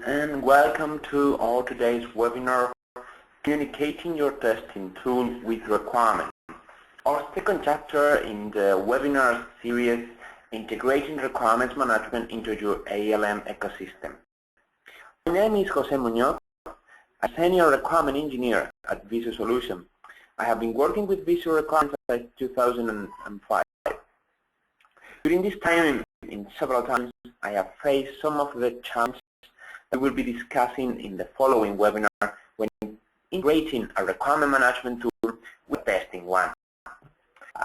and welcome to our today's webinar, Communicating Your Testing Tool with Requirements. Our second chapter in the webinar series, Integrating Requirements Management into your ALM ecosystem. My name is Jose Muñoz, a Senior Requirement Engineer at Visure Solutions. I have been working with Visure requirements since 2005. During this time, in several times, I have faced some of the challenges that we will be discussing in the following webinar when integrating a requirement management tool with testing one.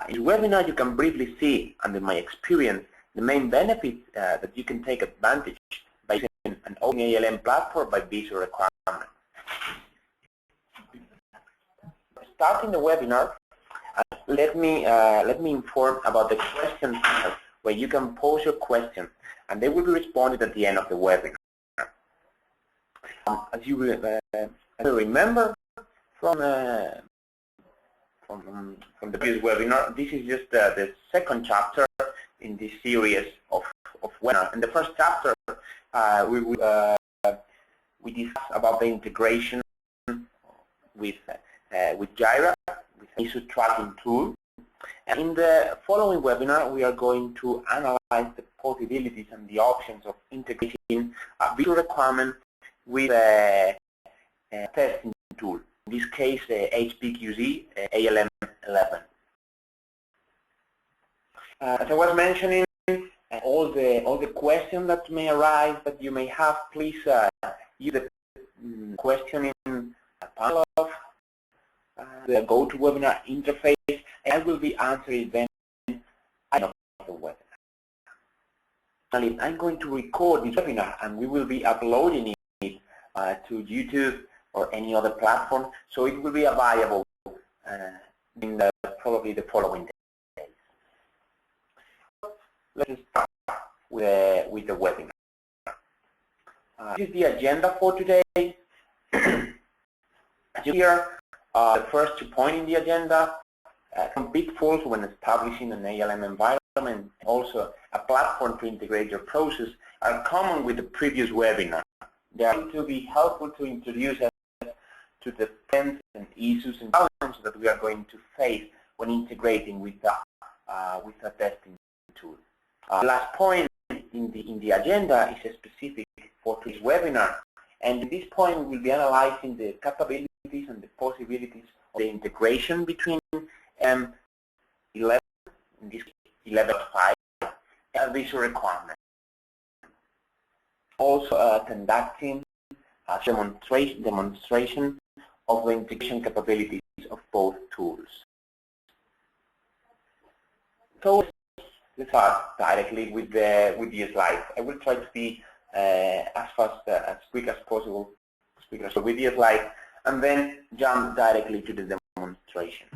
In this webinar, you can briefly see, under my experience, the main benefits that you can take advantage by using an open ALM platform by Visure requirements. Starting the webinar, let me inform about the question panel, where you can pose your question, and they will be responded at the end of the webinar. As you remember from the previous webinar, this is just the second chapter in this series of webinars. In the first chapter, we discussed about the integration with Jira, with an issue tracking tool. And in the following webinar, we are going to analyze the possibilities and the options of integrating a Visure requirement with a testing tool. In this case, HPQC ALM 11. As I was mentioning, all the questions that may arise that you may have, please use the questioning panel of the GoToWebinar interface, and I will be answering them at the end of the webinar. Finally, I'm going to record this webinar, and we will be uploading it to YouTube or any other platform, so it will be available in probably the following days. Let's start with the webinar. This is the agenda for today. As you hear, the first 2 points in the agenda, some pitfalls when establishing an ALM environment, also a platform to integrate your process, are common with the previous webinar. They are going to be helpful to introduce us to the trends and issues and challenges that we are going to face when integrating with a testing tool. The last point in the agenda is specific for today's webinar, and in this point we will be analyzing the capabilities and the possibilities of the integration between 11, in this 11.5, and Visure requirement. Also conducting a demonstration of the integration capabilities of both tools. So let's start directly with the slides. I will try to be as quick as possible with the slides, and then jump directly to the demonstration.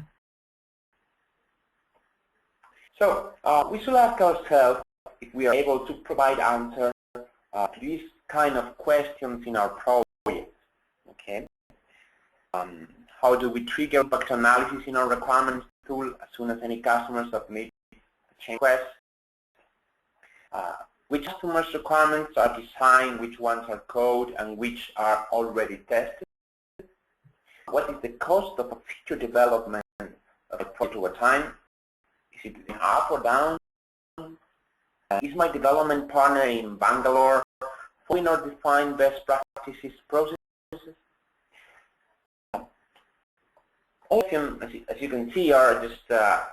So we should ask ourselves if we are able to provide answers to these kind of questions in our project. Okay. How do we trigger impact analysis in our requirements tool as soon as any customer submits a change request? Which customers' requirements are designed, which ones are code, and which are already tested? What is the cost of a feature development of a project over time? Is it up or down? Is my development partner in Bangalore following our defined best practices processes? All of them, as you can see, are just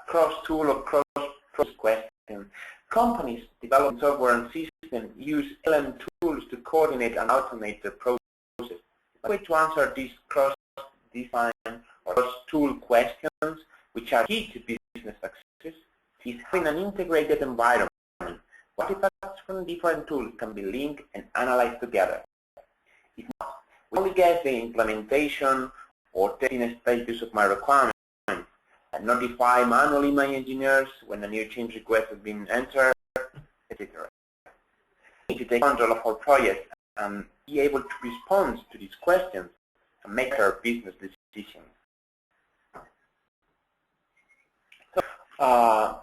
cross-tool or cross-process questions. Companies developing software and systems use ALM tools to coordinate and automate their process. The way to answer these cross-defined or cross-tool questions, which are key to business success, is having an integrated environment. What artifacts from different tools can be linked and analyzed together? If not, we only get the implementation or testing status of my requirements, and notify manually my engineers when a new change request has been entered, etc. We need to take control of our project and be able to respond to these questions and make our business decisions. So,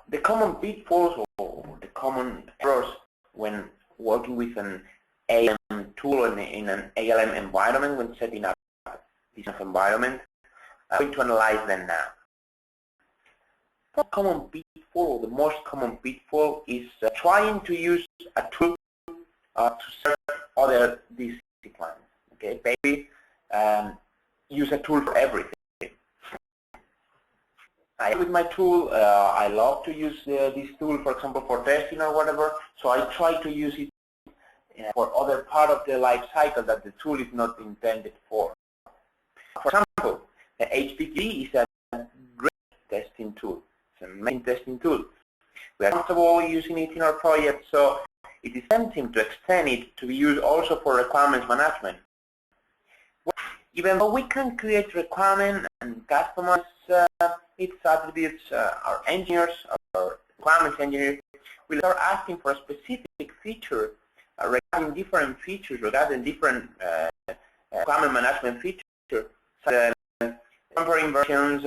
the common pitfalls or the common errors when working with an ALM tool in an ALM environment when setting up this environment. I'm going to analyze them now. The most common pitfall is trying to use a tool to serve other disciplines. Okay, maybe use a tool for everything. With my tool, I love to use this tool, for example, for testing or whatever. So I try to use it for other part of the life cycle that the tool is not intended for. For example, the HPG is a great testing tool. It's a main testing tool. We are comfortable using it in our project, so it is tempting to extend it to be used also for requirements management. Even though we can create requirements and customize its attributes, our engineers, our requirements engineers, will start asking for a specific feature regarding different features, regarding different requirement management features, such as comparing versions,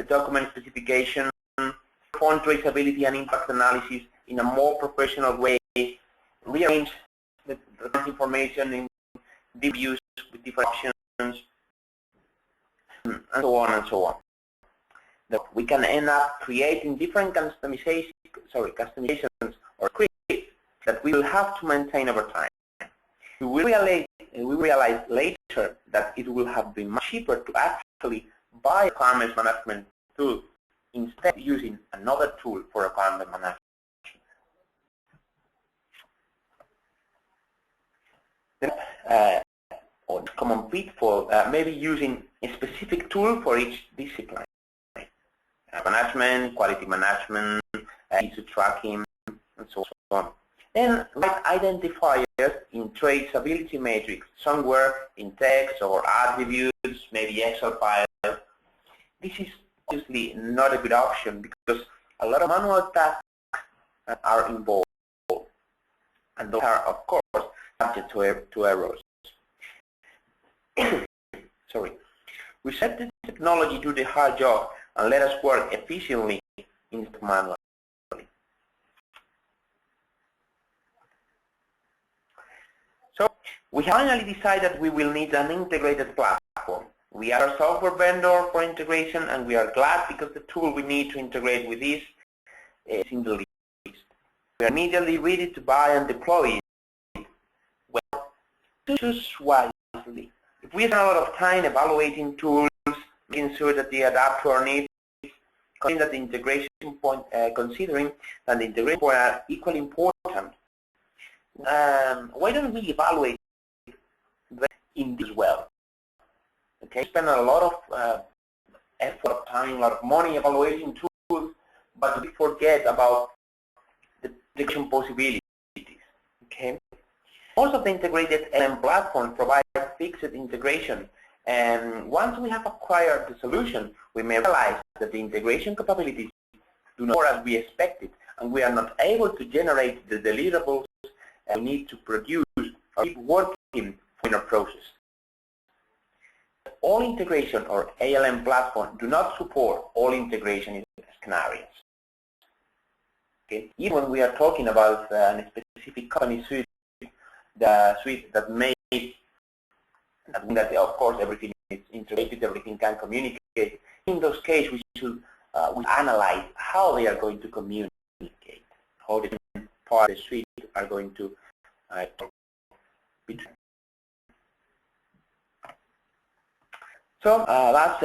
document specification, font traceability and impact analysis in a more professional way, rearrange the information in deep views with different options, and so on and so on. That we can end up creating different customizations or scripts that we will have to maintain over time. We will realize later that it will have been much cheaper to actually buy a requirements management tool instead of using another tool for requirement management. Or common pitfall, maybe using a specific tool for each discipline. Management, quality management, issue tracking, and so on. Then write identifiers in traceability matrix, somewhere in text or attributes, maybe Excel files. This is obviously not a good option because a lot of manual tasks are involved, and those are, of course, subject to errors. Sorry. We set the technology to do the hard job and let us work efficiently instead of manually. So we finally decided we will need an integrated platform. We are a software vendor for integration, and we are glad because the tool we need to integrate with this is in the list. We are immediately ready to buy and deploy it. Well, choose wisely. If we spend a lot of time evaluating tools, making sure that they adapt to our needs, considering that the integration point are equally important, why don't we evaluate them in this as well? Okay, spend a lot of effort, time, a lot of money evaluating tools, but we forget about the integration possibilities. Okay, most of the integrated ALM platforms provide fixed integration, and once we have acquired the solution, we may realize that the integration capabilities do not work as we expected, and we are not able to generate the deliverables we need to produce or keep working in our process. All integration or ALM platform do not support all integration scenarios. Okay? Even when we are talking about a specific company suite, the suite that may that of course everything is integrated, everything can communicate. In those cases, we should we analyze how they are going to communicate, how the part of the suite are going to between. So that's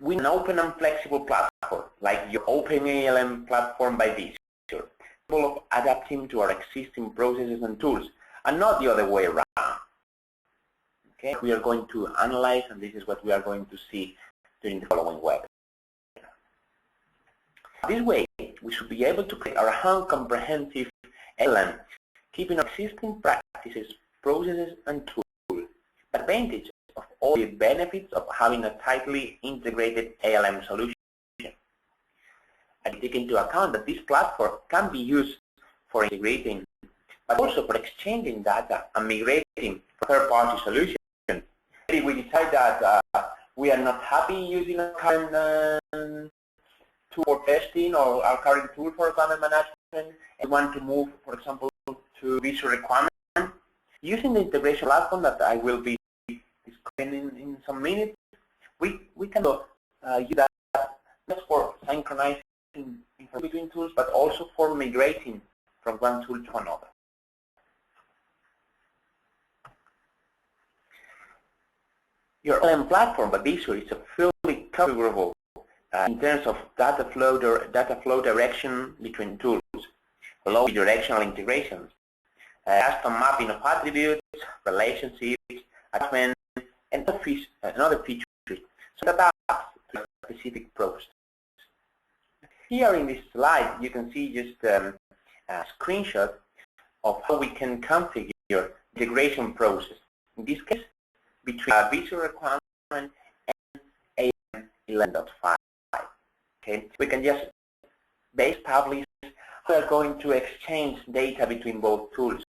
with an open and flexible platform, like your Open ALM platform by Visure, capable of adapting to our existing processes and tools, and not the other way around. Okay, we are going to analyze, and this is what we are going to see during the following webinar. This way, we should be able to create our own comprehensive ALM, keeping our existing practices, processes, and tools. The advantage of all the benefits of having a tightly integrated ALM solution. And take into account that this platform can be used for integrating, but also for exchanging data and migrating for third-party solutions. If we decide that we are not happy using our current tool for testing or our current tool for requirement management, and we want to move, for example, to Visure requirement, Using the integration platform that I will be describing in some minutes, we can use that not for synchronizing information between tools, but also for migrating from one tool to another. Your ALM platform by Visure is a fully configurable in terms of data flow direction between tools, allow directional integrations, custom mapping of attributes, relationships, attachments, and other features so that adapts to a specific process. Here in this slide, you can see just a screenshot of how we can configure integration process. In this case, between a Visure requirement and ALM 11.5. Okay, we can just establish how we are going to exchange data between both tools.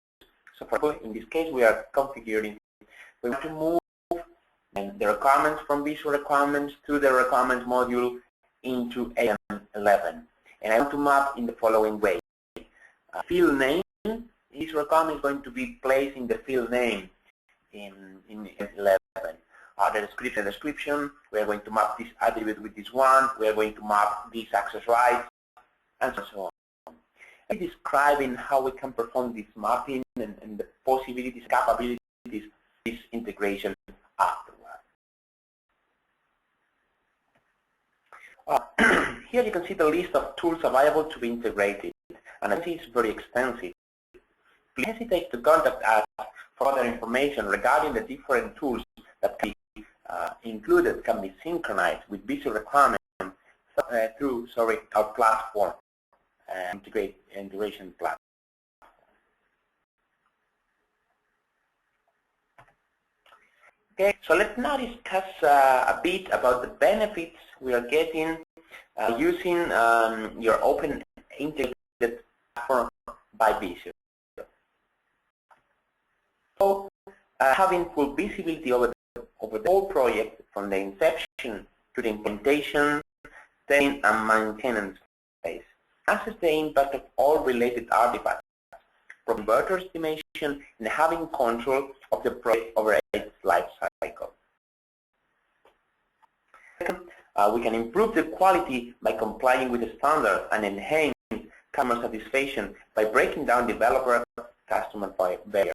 So, for example, in this case, we are configuring. We want to move the requirements from Visure requirements to the requirements module into ALM 11, and I want to map in the following way. Field name. This requirement is going to be placed in the field name in 11. The description, we are going to map this attribute with this one, we are going to map these access rights, and so on. I'm describing how we can perform this mapping and the possibilities, capabilities of this integration afterward. Here you can see the list of tools available to be integrated, and I think it's very extensive. Please hesitate to contact us for other information regarding the different tools that can be included, can be synchronized with Visure requirements through our platform, integration platform. Okay, so let's now discuss a bit about the benefits we are getting using your open integrated platform by Visure. So, having full visibility over the whole project from the inception to the implementation, testing, and maintenance phase. Assess the impact of all related artifacts, from converter estimation, and having control of the project over its life cycle. Second, we can improve the quality by complying with the standard and enhance customer satisfaction by breaking down developer customer barriers.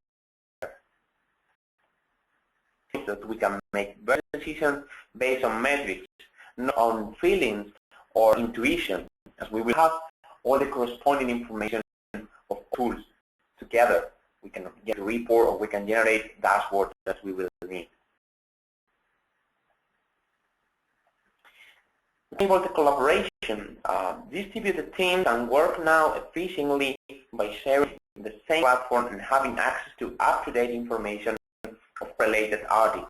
That we can make better decisions based on metrics, not on feelings or intuition, as we will have all the corresponding information of tools together. We can get a report or we can generate dashboards that we will need. Enable the collaboration. Distributed teams can work now efficiently by sharing the same platform and having access to up-to-date information of related artifacts.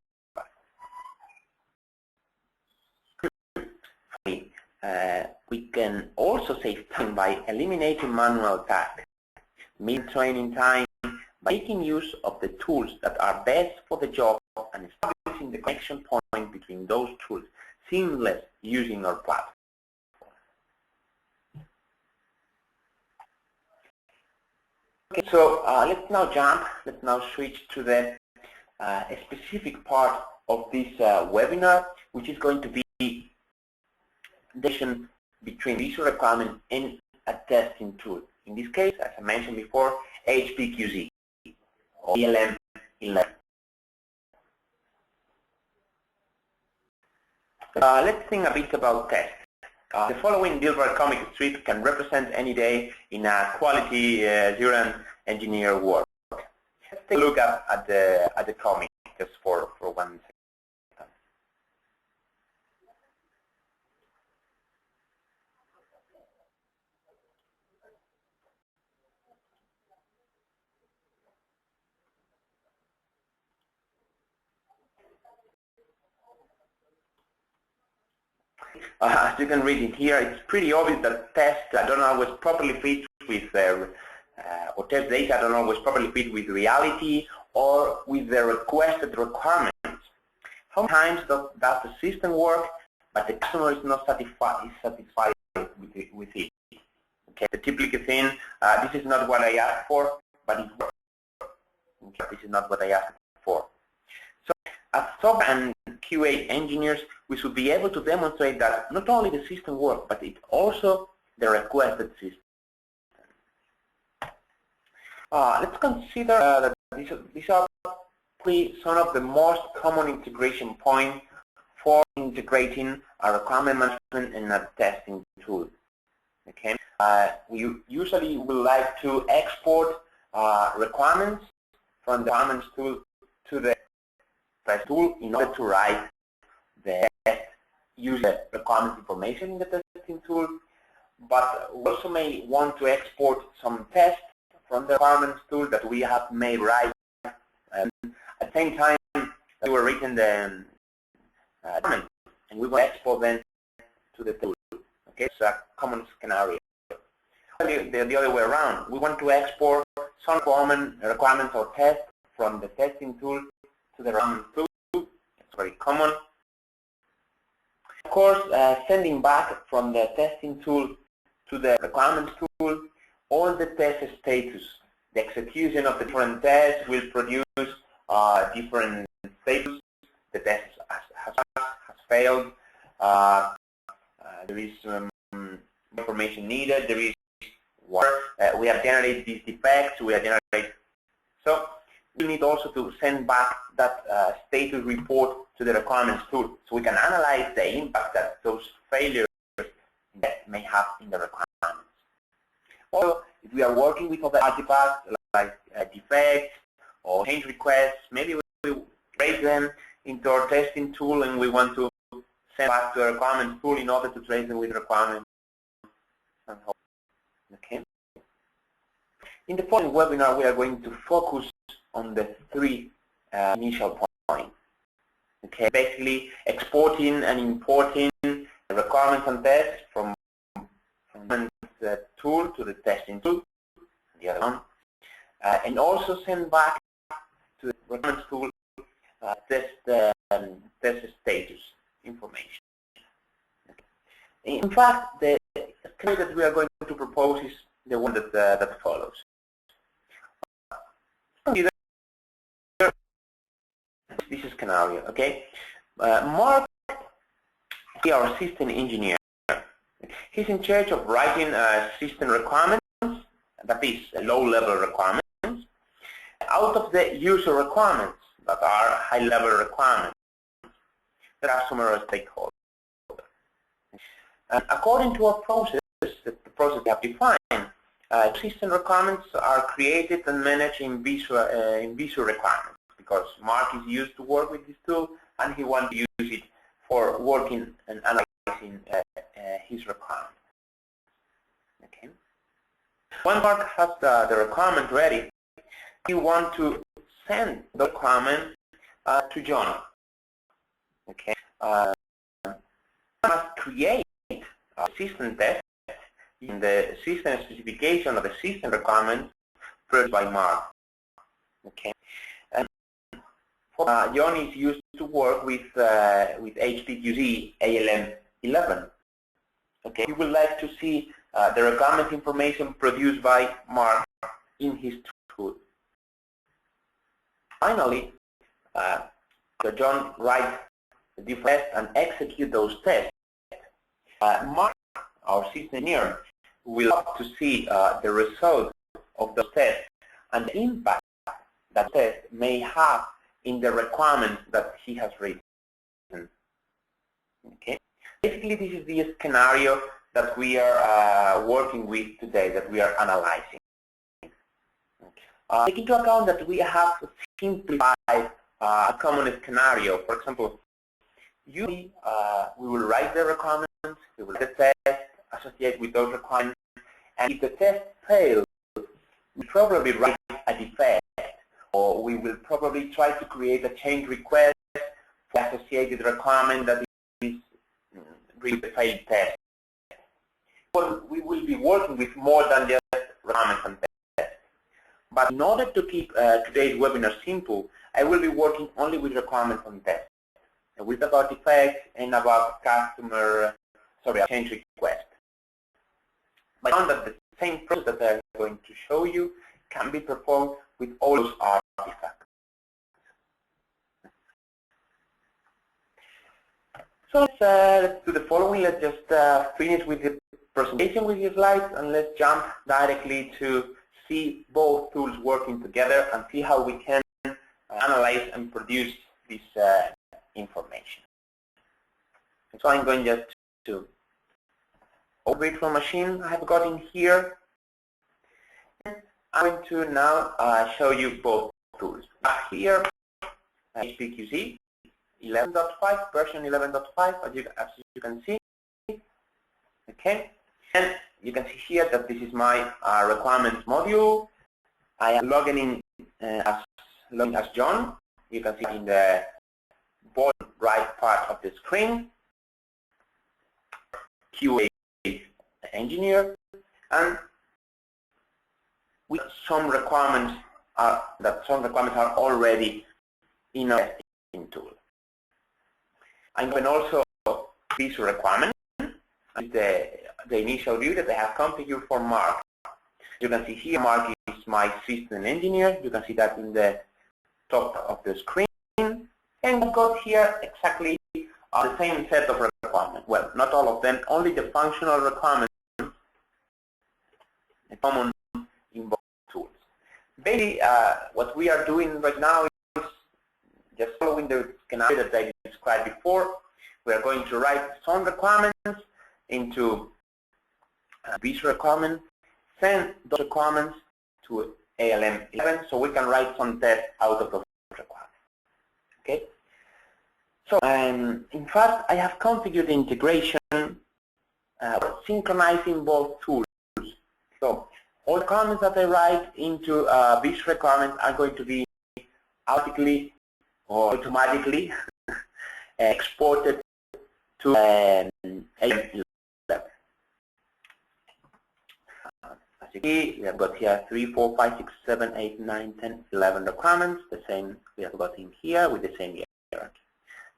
We can also save time by eliminating manual tasks, mean training time, by making use of the tools that are best for the job and establishing the connection point between those tools, seamless using our platform. Okay, so let's now switch to the a specific part of this webinar, which is going to be the connection between Visure requirement and a testing tool. In this case, as I mentioned before, HPQC or ALM 11. Let's think a bit about tests. The following Dilbert comic strip can represent any day in a quality Zero engineer work. Let's take a look at the comic just for 1 second. As you can read it here, it's pretty obvious that tests don't always properly fit with or test data don't always properly fit with reality or with the requested requirements. How many times does the system work, but the customer is not satisfied with it? Okay, the typical thing, this is not what I asked for, but it works. Okay, this is not what I asked for. So as software and QA engineers, we should be able to demonstrate that not only the system works, but it also the requested system. Let's consider that these are some of the most common integration points for integrating a requirement management and a testing tool. Okay, we usually would like to export requirements from the requirements tool to the test tool in order to write the test using the requirements information in the testing tool. But we also may want to export some tests from the requirements tool that we have made right at the same time that we were written the requirements, and we will export them to the tool. Okay, it's a common scenario. The other way around, we want to export some requirements or tests from the testing tool to the requirements tool. It's very common. Of course, sending back from the testing tool to the requirements tool all the test status. The execution of the different tests will produce different status. The test has failed. There is information needed. There is water. We have generated these defects. We have generated. So we need also to send back that status report to the requirements tool, so we can analyze the impact that those failures may have in the requirements. Also, if we are working with other artifacts like defects or change requests, maybe we trace them into our testing tool and we want to send back to the requirements tool in order to trace them with requirements. Okay. In the following webinar, we are going to focus on the three initial points. Okay, basically exporting and importing the requirements and tests from the tool to the testing tool, the other one, and also send back to the requirements tool test status information. Okay. In fact, the scenario that we are going to propose is the one that follows. This is scenario, okay? Mark is our system engineer. He's in charge of writing system requirements, that is low-level requirements, out of the user requirements that are high-level requirements. There are some other stakeholders. And according to our process, the process we have defined, system requirements are created and managed in Visure requirements, because Mark is used to work with this tool and he wants to use it for working and analyzing his requirements. Okay. When Mark has the requirement ready, he wants to send the requirement to John. Okay. Must create a system test in the system specification of the system requirement produced by Mark. Okay. And John is used to work with HPQC ALM 11. Okay. He would like to see the requirement information produced by Mark in his tool. Finally, John writes the tests and execute those tests. Mark, our system engineer, will have to see the result of those tests and the impact that test may have in the requirements that he has written. Okay. Basically, this is the scenario that we are working with today, that we are analyzing. Take into account that we have simplified a common scenario. For example, usually we will write the requirements, we will write the test associated with those requirements, and if the test fails, we probably write a defect, or we will probably try to create a change request for the associated requirement that is really the failed test. Well, we will be working with more than just requirements and tests. But in order to keep today's webinar simple, I will be working only with requirements and tests, with about defects and about change request. But on the same process that I'm going to show you can be performed with all those artifacts. So let's do the following. Let's just finish with the presentation with the slides, and let's jump directly to see both tools working together and see how we can analyze and produce this information. So I'm going just to open virtual machine I have got in here. I'm going to now show you both tools. Here, HPQC 11.5, version 11.5, as you can see. Okay, and you can see here that this is my requirements module. I am logging in as John. You can see in the bottom right part of the screen, QA engineer, and with some requirements are already in our testing tool. I'm going also Visure requirement, the initial view that I have configured for Mark. You can see here Mark is my system engineer. You can see that in the top of the screen. And we've got here exactly the same set of requirements. Well, not all of them, only the functional requirements common in both tools. Basically, what we are doing right now is just following the scenario that I described before. We are going to write some requirements into Visure requirement, send those requirements to ALM 11 so we can write some tests out of those requirements. Okay? So, in fact, I have configured the integration synchronizing both tools. So, all the comments that I write into Visure requirements are going to be automatically exported to ALM 11. As you see, we have got here 3, 4, 5, 6, 7, 8, 9, 10, 11 requirements. The same we have got in here with the same hierarchy.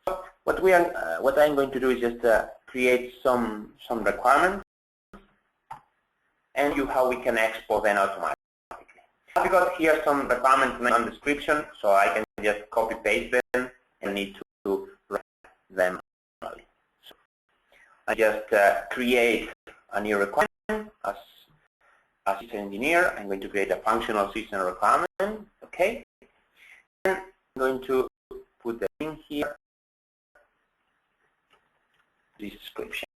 So what I'm going to do is just create some requirements and you how we can export them automatically. I've got here some requirements in the description, so I can just copy paste them and need to write them manually. So I just create a new requirement as system engineer. I'm going to create a functional system requirement. Okay, and I'm going to put the link here. Description.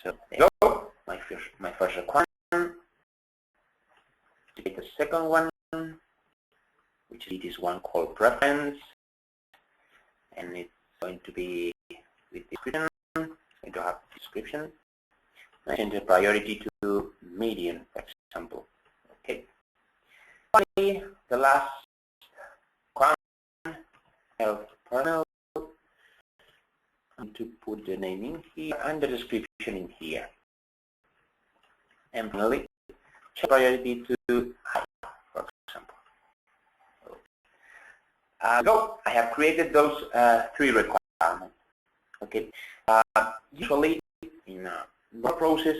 So there you go. My first requirement. Take the second one, which is this one called preference, and it's going to be with description. It's going to have description. I change the priority to medium, for example. Okay. Finally, the last requirement, health panel. To put the name in here and the description in here. And finally, change priority to high, for example. So I have created those 3 requirements. Okay. Usually, in a process,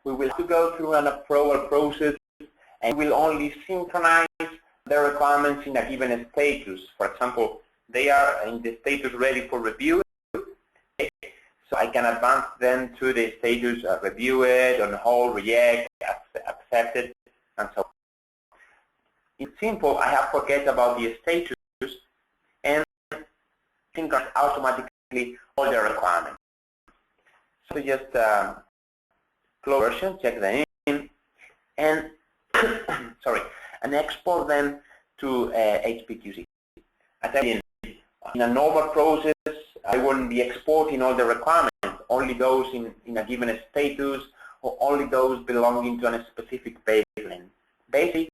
we will have to go through an approval process, and we will only synchronize the requirements in a given status. For example, they are in the status ready for review. So I can advance them to the status review it, on hold, reject, accept it, and so on. It's simple. I have forget about the status and synchronize automatically all the requirements. So just close version, check them in, and sorry, and export them to HPQC. As I mean, in a normal process, I wouldn't be exporting all the requirements, only those in a given status, or only those belonging to a specific baseline. Basically,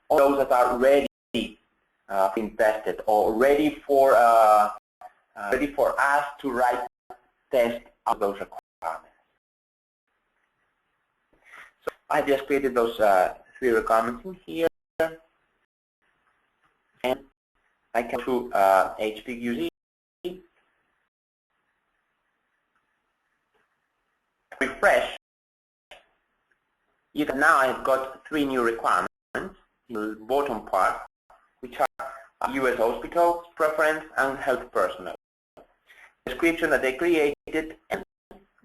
all those that are ready being tested or ready for us to write test of those requirements. So I just created those 3 requirements in here, and I can go to HPQC. Refresh, you can now I've got 3 new requirements in the bottom part, which are U.S. hospitals, preference, and health personnel. Description that they created and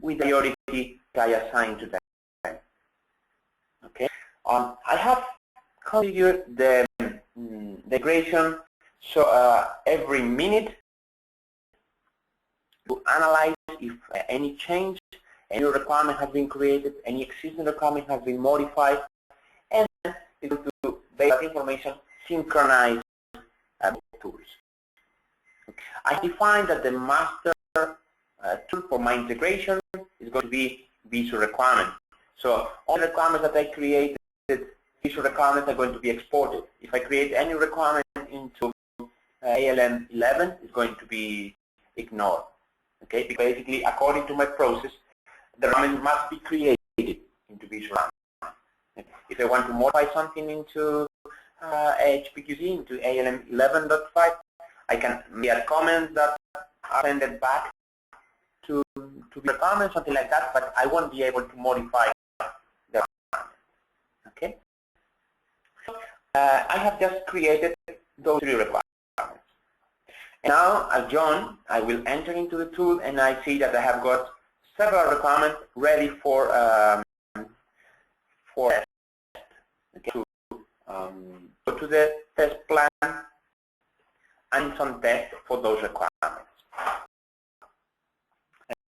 with the priority I assigned to them. Okay. I have configured the integration so every minute to analyze if any change, any requirement has been created, any existing requirement has been modified, and it's going to, based on information, synchronize tools. I define that the master tool for my integration is going to be Visure requirements. So all the requirements that I created, Visure requirements are going to be exported. If I create any requirement into ALM 11, it's going to be ignored. Okay, because basically, according to my process, the requirement must be created into Visure. If I want to modify something into HPQC, into ALM 11.5, I can add comments that are sent back to the requirement, something like that, but I won't be able to modify the requirement. Okay? I have just created those 3 requirements. And now, as John, I will enter into the tool and I see that I have got several requirements ready for test. Okay. Go to the test plan and some tests for those requirements.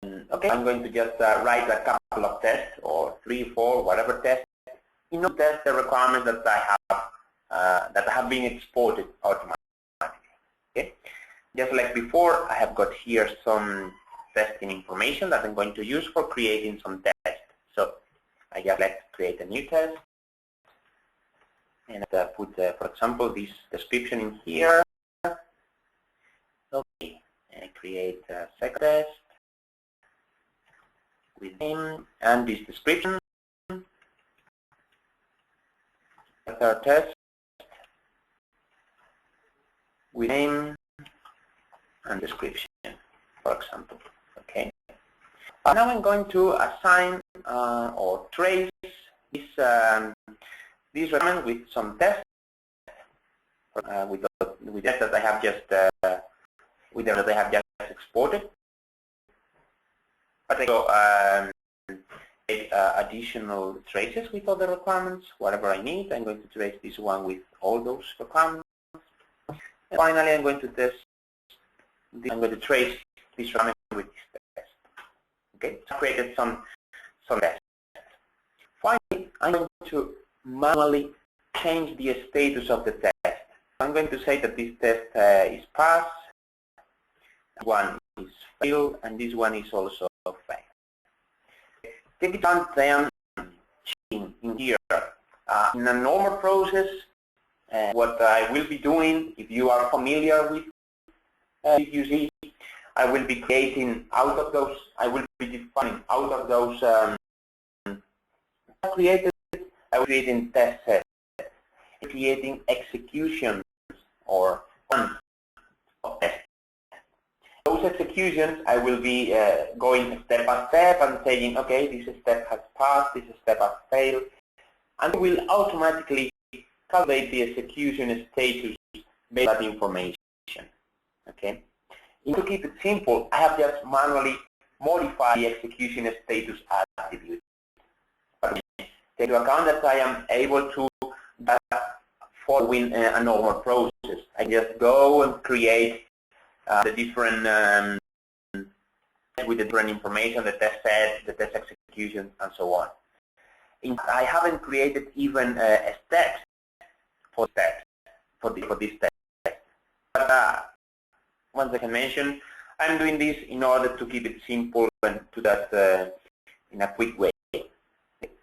And, okay, I'm going to just write a couple of tests, or 3, 4, whatever tests, to test the requirements that I have been exported automatically. Okay. Just like before, I have got here some testing information that I'm going to use for creating some tests. So I just like to create a new test and put, for example, this description in here. Okay, and create a second test with name and this description. A third test with name and description, for example. Okay. Now I'm going to assign or trace this requirement with some tests with that I have just exported. But I go take additional traces with other requirements, whatever I need. I'm going to trace this one with all those requirements. And finally, I'm going to test. I'm going to trace this requirement with this test. Okay, so I created some tests. Finally, I'm going to manually change the status of the test. I'm going to say that this test is passed, one is failed, and this one is also failed. Take it on then in here. In a normal process, what I will be doing, if you are familiar with PQC, I will be creating out of those, I will be defining out of those created, I will be creating test sets, creating executions or runs of tests. Those executions, I will be going step by step and saying, okay, this step has passed, this step has failed, and it will automatically calculate the execution status based on that information. Okay. And to keep it simple, I have just manually modified the execution status attribute. But take into account that I am able to following a normal process. I just go and create the different with the different information, the test set, the test execution, and so on. I haven't created even a step for this test. But once I can mention, I'm doing this in order to keep it simple and do that in a quick way.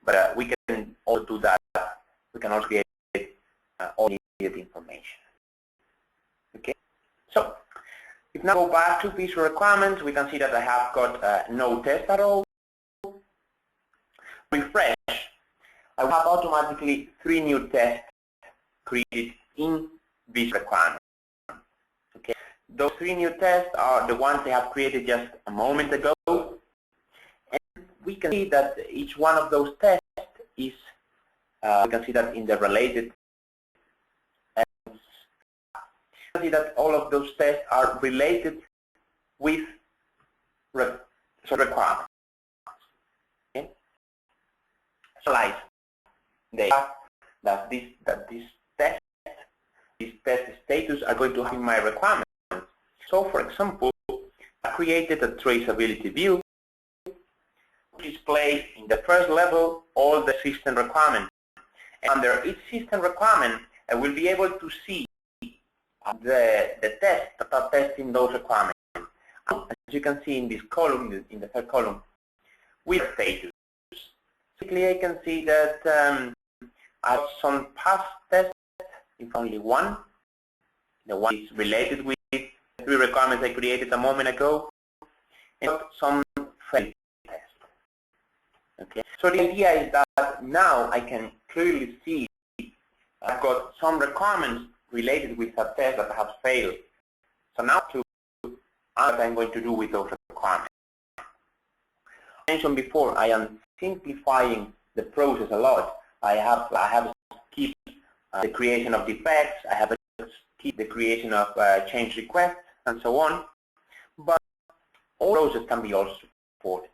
But we can also do that. We can also create all needed information. Okay. So if now go back to Visure requirements, we can see that I have got no test at all. Refresh. I will have automatically 3 new tests created in Visure requirements. Okay. Those 3 new tests are the ones I have created just a moment ago. And we can see that each one of those tests is we can see that in the related, you can see that all of those tests are related with requirements. Okay? So like data that this test status are going to have in my requirements. So for example, I created a traceability view which displays in the first level all the system requirements. And under each system requirement, I will be able to see the tests that are testing those requirements. As you can see in this column, in the third column, with status. Basically, I can see that I have some past tests, if only one. The one is related with the 3 requirements I created a moment ago, and some failed tests. Okay. So the idea is that now I can clearly see I've got some requirements related with a test that have failed. So now what I'm going to do with those requirements. I mentioned before, I am simplifying the process a lot. I have skipped the creation of defects. I have skipped the creation of change requests and so on. But all process can be also supported.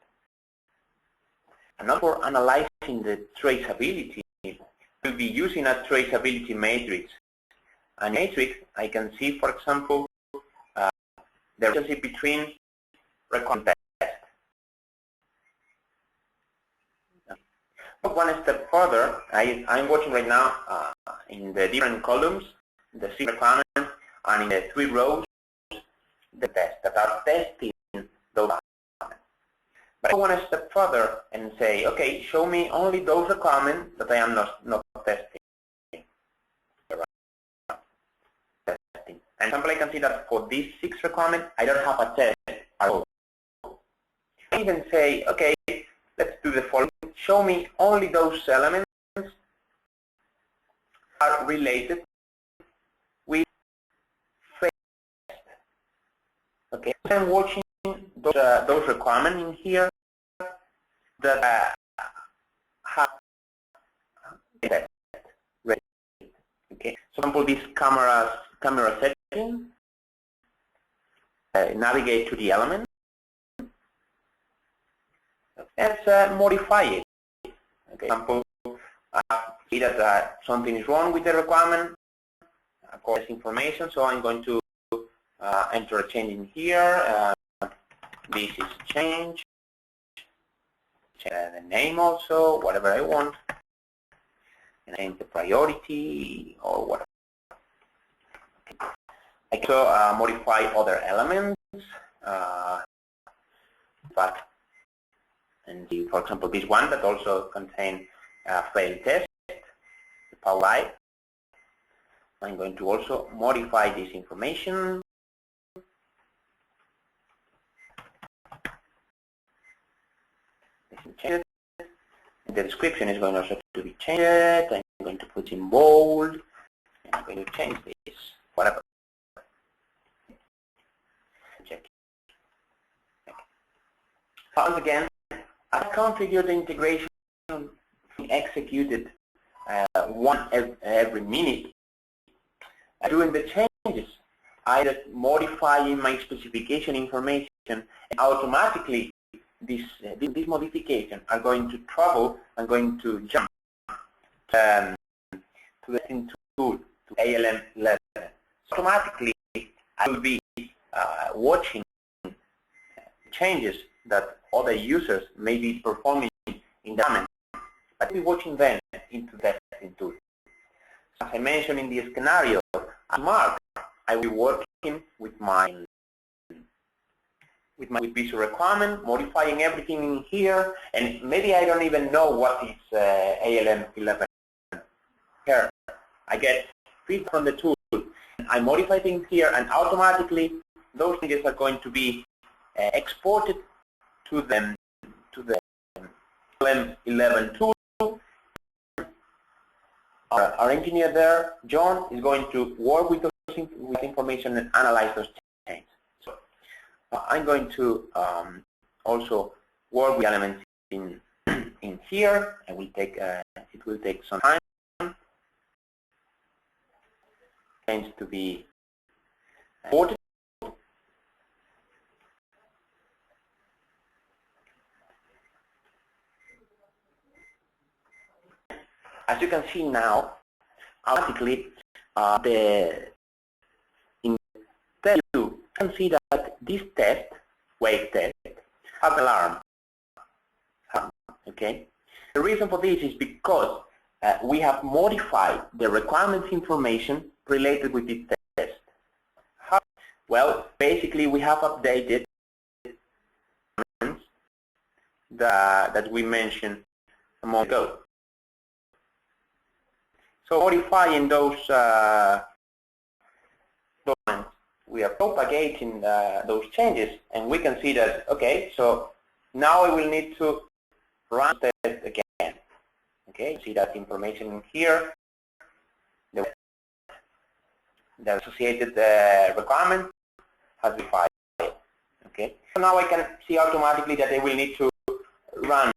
And now for analyzing the traceability, we'll be using a traceability matrix. A matrix, I can see, for example, the relationship between requirement tests. One step further, I'm watching right now in the different columns, the 6 requirements, and in the 3 rows, the tests that are testing those requirements. But I go one step further and say, okay, show me only those requirements that I am not testing. And example, I can see that for these 6 requirements, I don't have a test at all. I even say, okay, let's do the following. Show me only those elements that are related with phase test. Okay, so I'm watching those requirements in here that have a test ready. Okay, so for example, this camera setting, navigate to the element. Let's modify it. Okay. For example, see that something is wrong with the requirement, according to information, so I'm going to enter a change in here. This is change. The name also, whatever I want. And name the priority or whatever. I can also modify other elements. But and for example, this one that also contains failed test, the power light. I'm going to also modify this information. The description is going also to be changed. I'm going to put in bold. And I'm going to change this, whatever. Check. Once again, I configure the integration executed one every minute. Doing the changes, either modifying my specification information, and automatically this modification are going to travel and going to jump to the tool, to ALM 11. So automatically, I will be watching changes that other users may be performing in the moment, but I'll be watching them into the testing tool. As I mentioned in the scenario, at Mark, I will be working with my Visure requirement, modifying everything in here, and maybe I don't even know what is ALM 11. Here, I get feedback from the tool. I modify things here, and automatically those changes are going to be exported to the ALM 11 tool. Our engineer there, John, is going to work with information and analyze those changes. So I'm going to also work with elements in in here. It will take some time. Tends to be important. As you can see now, automatically you can see that this test, wave test, has an alarm. Okay. The reason for this is because we have modified the requirements information related with this test. How? Well, basically we have updated that we mentioned a moment ago. So modifying those documents, we are propagating those changes, and we can see that, okay, so now we will need to run the test again. Okay, see that information in here, the associated requirement has been filed. Okay, so now I can see automatically that I will need to run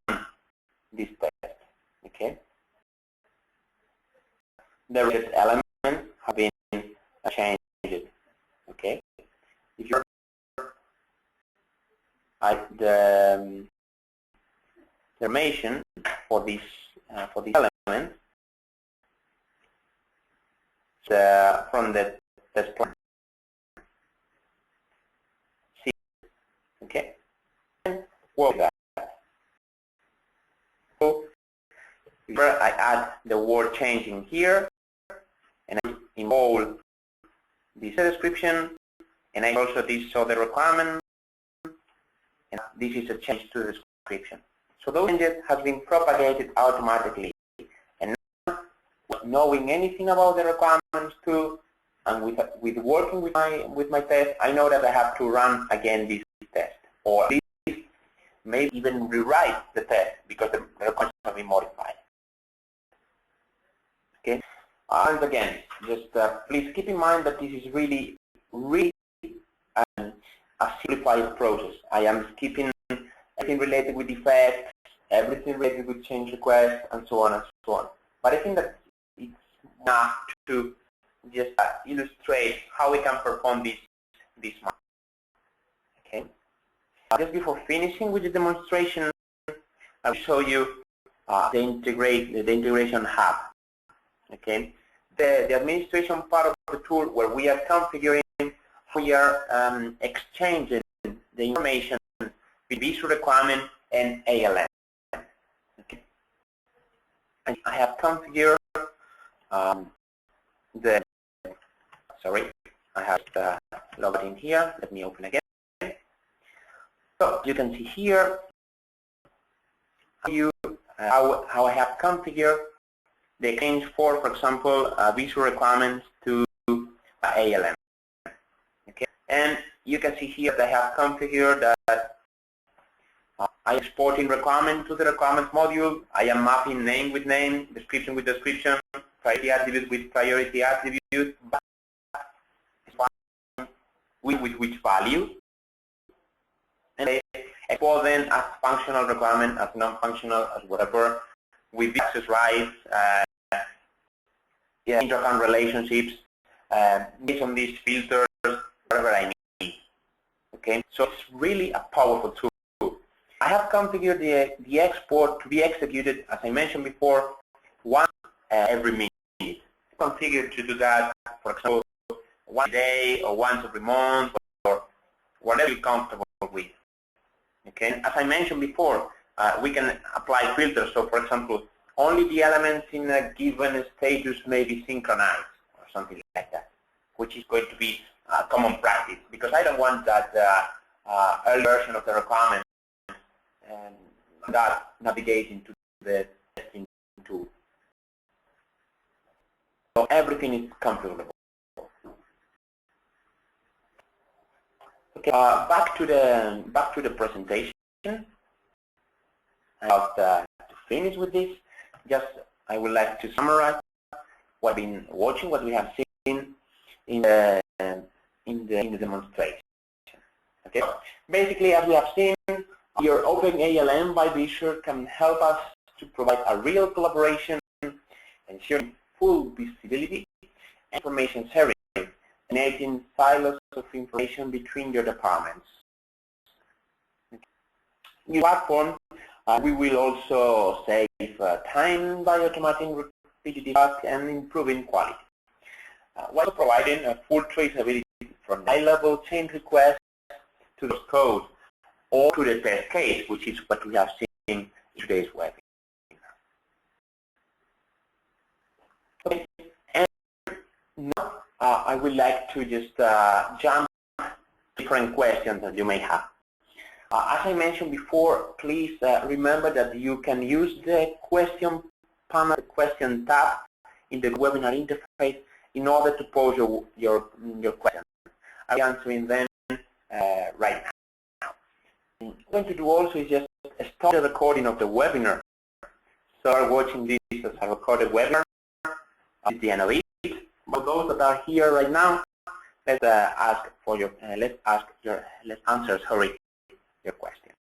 this test. Okay, the related elements have been changed. Okay, if you're at the information for this element from the test plan. See, okay, and work that. So here I add the word change in here, and I involve this description, and I also this other requirement, and this is a change to the description. So those changes have been propagated automatically, and now, knowing anything about the requirements too, and with working with my test, I know that I have to run again this test, or at least maybe even rewrite the test because the requirements have been modified. Okay, and again, just please keep in mind that this is really a simplified process. I am skipping everything related with defects, everything related with change requests, and so on and so on. But I think that it's enough to just illustrate how we can perform this month. Okay. Just before finishing with the demonstration, I will show you the integration hub. Okay. The administration part of the tool where we are configuring, we are exchanging the information with Visure requirement and ALM. Okay. And I have configured I have logged in here. Let me open again. So you can see here how I have configured the exchange for example, Visure requirements to ALM. Okay, and you can see here that I have configured that I am exporting requirement to the requirements module. I am mapping name with name, description with description, priority attribute with priority attribute, with which value, and I export them as functional requirement, as non-functional, as whatever, with the access rights, inter-account relationships, based on these filters, whatever I need. Okay, so it's really a powerful tool. I have configured the export to be executed, as I mentioned before, once every minute. Configured to do that, for example, one day or once every month or whatever you're comfortable with. Okay, as I mentioned before, we can apply filters. So, for example, only the elements in a given status may be synchronized or something like that, which is going to be common practice because I don't want that early version of the requirement that navigating to the testing tool. So everything is configurable. Okay, back to the presentation. About to finish with this, I would like to summarize what we've been watching, what we have seen in the demonstration. Okay, basically, as we have seen, your Open ALM by Visure can help us to provide a real collaboration, ensuring full visibility and information sharing, eliminating silos of information between your departments. In the platform, we will also save time by automating repetitive tasks and improving quality, while providing a full traceability from high-level change requests to the code or to the test case, which is what we have seen in today's webinar. Okay, and now I would like to just jump to different questions that you may have. As I mentioned before, please remember that you can use the question panel, the question tab in the webinar interface in order to pose your question. I'll be answering them right now. What I'm going to do also is just start the recording of the webinar. So I'm watching this as a recorded webinar. This is the end of it. For those that are here right now, let's answer your question.